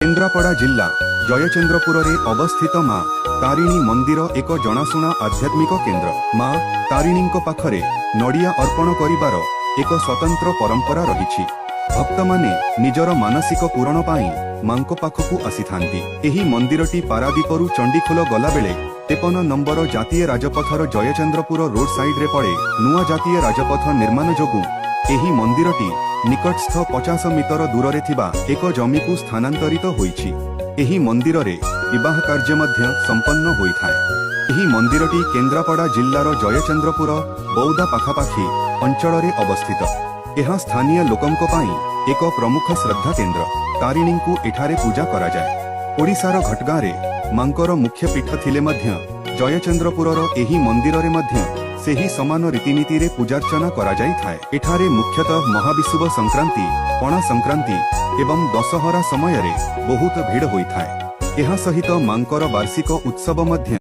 केन्द्रापड़ा जिला जयचंद्रपुर रे अवस्थित मां तारिणी मंदिर एक जनाशुना आध्यात्मिक केन्द्र। मां तारिणी पाखरे नड़िया अर्पण करिवार एक स्वतंत्र परंपरा रही। भक्त माने निजर मानसिक पूरण पाई मां पाखकु आसीथांती। एही मंदिरटी पारादीपरू चंडीखोल गला बेले 53 नंबर जातीय राजपथर जयचंद्रपुर रोड साइड रे पड़े। नुआ जातीय राजपथ निर्माण जोगु एही मंदिरटी निकटस्थ 50 मीटर दूर रे थिबा एक जमी को स्थानांतरित होईछि। एही मंदिर रे विवाह कार्य मध्य संपन्न होइथाय। एही मंदिरटी केन्द्रापड़ा जिल्लार जयचंद्रपुर बौद्धा पाखापाखी अंचल रे अवस्थित। यह स्थानीय लोकंक पाई एक प्रमुख श्रद्धा केन्द्र। तारिणी को एठारे पूजा करा जाय। ओडिशार घटगाँ रे मांकर मुख्य पीठ थिले मध्य जयचंद्रपुरर एही मंदिर रे मध्य सेही समान रीतिनीति रे पूजार्चना करा जाई थाए। एठारे मुख्यतः महाविषुव संक्रांति, पणा संक्रांति एवं दशहरा समय रे बहुत भीड़ होई थाए। एहा सहित मांकर वार्षिक उत्सव मध्य